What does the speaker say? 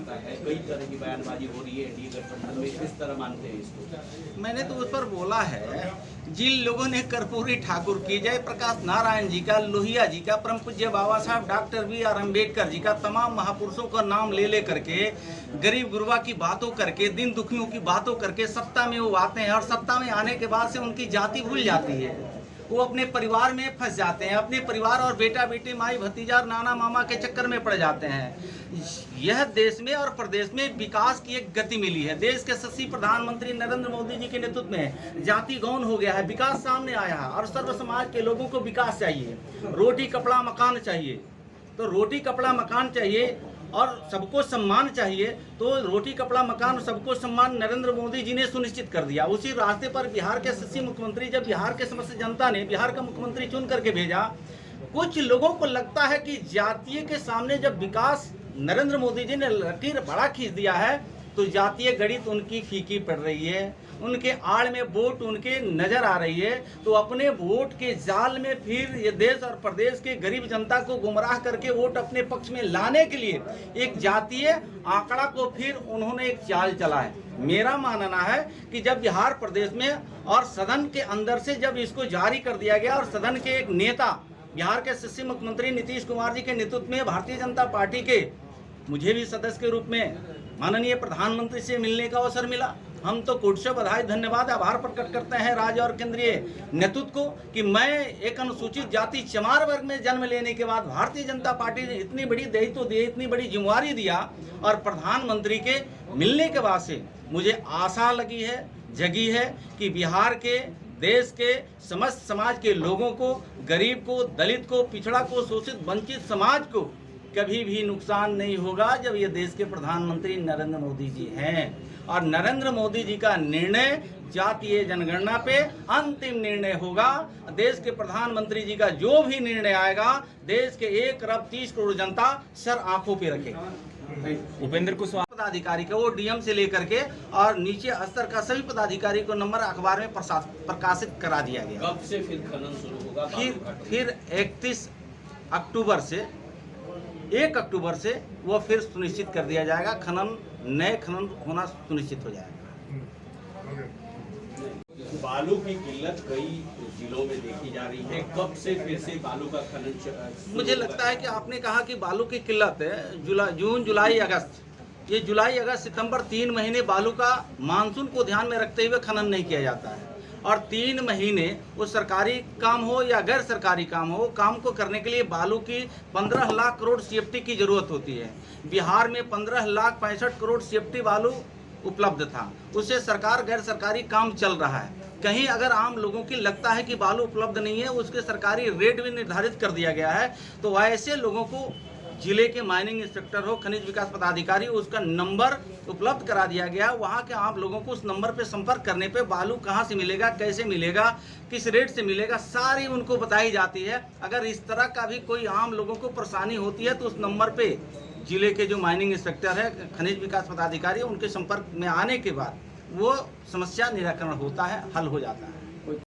सकता है? कई तरह की बयानबाजी हो रही है एनडीए गठबंधन में, किस तरह मानते हैं इसको? मैंने तो उस पर बोला है, जिन लोगों ने कर्पूरी ठाकुर की, जयप्रकाश नारायण जी का, लोहिया जी का, परम पूज्य बाबा साहब डॉक्टर B.R. अम्बेडकर जी का, तमाम महापुरुषों का नाम ले करके, गरीब गुरबा की बातों करके, दिन दुखियों की बातों करके सत्ता में वो आते हैं और सत्ता में आने के बाद से उनकी जाति भूल जाती है। वो अपने परिवार में फंस जाते हैं, अपने परिवार और बेटा बेटी, माई भतीजा और नाना मामा के चक्कर में पड़ जाते हैं। यह देश में और प्रदेश में विकास की एक गति मिली है। देश के यशस्वी प्रधानमंत्री नरेंद्र मोदी जी के नेतृत्व में जाति गौन हो गया है, विकास सामने आया है और सर्व समाज के लोगों को विकास चाहिए। रोटी कपड़ा मकान चाहिए, तो रोटी कपड़ा मकान चाहिए और सबको सम्मान चाहिए, तो रोटी कपड़ा मकान सबको सम्मान नरेंद्र मोदी जी ने सुनिश्चित कर दिया। उसी रास्ते पर बिहार के यशस्वी मुख्यमंत्री, जब बिहार के समस्त जनता ने बिहार का मुख्यमंत्री चुन करके भेजा, कुछ लोगों को लगता है कि जातीय के सामने जब विकास नरेंद्र मोदी जी ने लकीर बड़ा खींच दिया है तो जातीय गणित उनकी फीकी पड़ रही है, उनके आड़ में वोट उनके नजर आ रही है। तो अपने वोट के जाल में फिर ये देश और प्रदेश के गरीब जनता को गुमराह करके वोट अपने पक्ष में लाने के लिए एक जातीय आंकड़ा को फिर उन्होंने एक चाल चला है। मेरा मानना है कि जब बिहार प्रदेश में और सदन के अंदर से जब इसको जारी कर दिया गया और सदन के एक नेता बिहार के यशस्वी मुख्यमंत्री नीतीश कुमार जी के नेतृत्व में भारतीय जनता पार्टी के, मुझे भी सदस्य के रूप में माननीय प्रधानमंत्री से मिलने का अवसर मिला। हम तो कोट से बधाई, धन्यवाद, आभार प्रकट करते हैं राज्य और केंद्रीय नेतृत्व को कि मैं एक अनुसूचित जाति चमार वर्ग में जन्म लेने के बाद भारतीय जनता पार्टी ने इतनी बड़ी दायित्व दिए, इतनी बड़ी जिम्मेवारी दिया और प्रधानमंत्री के मिलने के बाद से मुझे आशा लगी है, जगी है कि बिहार के, देश के समस्त समाज के लोगों को, गरीब को, दलित को, पिछड़ा को, शोषित वंचित समाज को कभी भी नुकसान नहीं होगा जब ये देश के प्रधानमंत्री नरेंद्र मोदी जी हैं। और नरेंद्र मोदी जी का निर्णय जातीय जनगणना पे अंतिम निर्णय होगा। देश के प्रधानमंत्री जी का जो भी निर्णय आएगा, देश के 1 अरब 30 करोड़ जनता सर आंखों पे रखेगा। उपेंद्र कुशवाहा पदाधिकारी का, वो डीएम से लेकर के और नीचे स्तर का सभी पदाधिकारी को नंबर अखबार में प्रकाशित करा दिया गया। कब से फिर खनन शुरू होगा? फिर 31 अक्टूबर से 1 अक्टूबर से वो फिर सुनिश्चित कर दिया जाएगा, खनन, नए खनन होना सुनिश्चित हो जाएगा। बालू की किल्लत कई जिलों में देखी जा रही है, कब से फिर से बालू का खनन? मुझे लगता है कि आपने कहा कि बालू की किल्लत है, जून, जुलाई, अगस्त, ये जुलाई, अगस्त, सितंबर 3 महीने बालू का मानसून को ध्यान में रखते हुए खनन नहीं किया जाता है। और 3 महीने वो सरकारी काम हो या गैर सरकारी काम हो, काम को करने के लिए बालू की 15 लाख करोड़ CFT की जरूरत होती है। बिहार में 15,65,00,000 करोड़ CFT बालू उपलब्ध था, उससे सरकार गैर सरकारी काम चल रहा है। कहीं अगर आम लोगों की लगता है कि बालू उपलब्ध नहीं है, उसके सरकारी रेट भी निर्धारित कर दिया गया है, तो ऐसे लोगों को जिले के माइनिंग इंस्पेक्टर हो, खनिज विकास पदाधिकारी, उसका नंबर उपलब्ध करा दिया गया। वहाँ के आम लोगों को उस नंबर पे संपर्क करने पे बालू कहाँ से मिलेगा, कैसे मिलेगा, किस रेट से मिलेगा, सारी उनको बताई जाती है। अगर इस तरह का भी कोई आम लोगों को परेशानी होती है तो उस नंबर पे जिले के जो माइनिंग इंस्पेक्टर है, खनिज विकास पदाधिकारी, उनके संपर्क में आने के बाद वो समस्या निराकरण होता है, हल हो जाता है।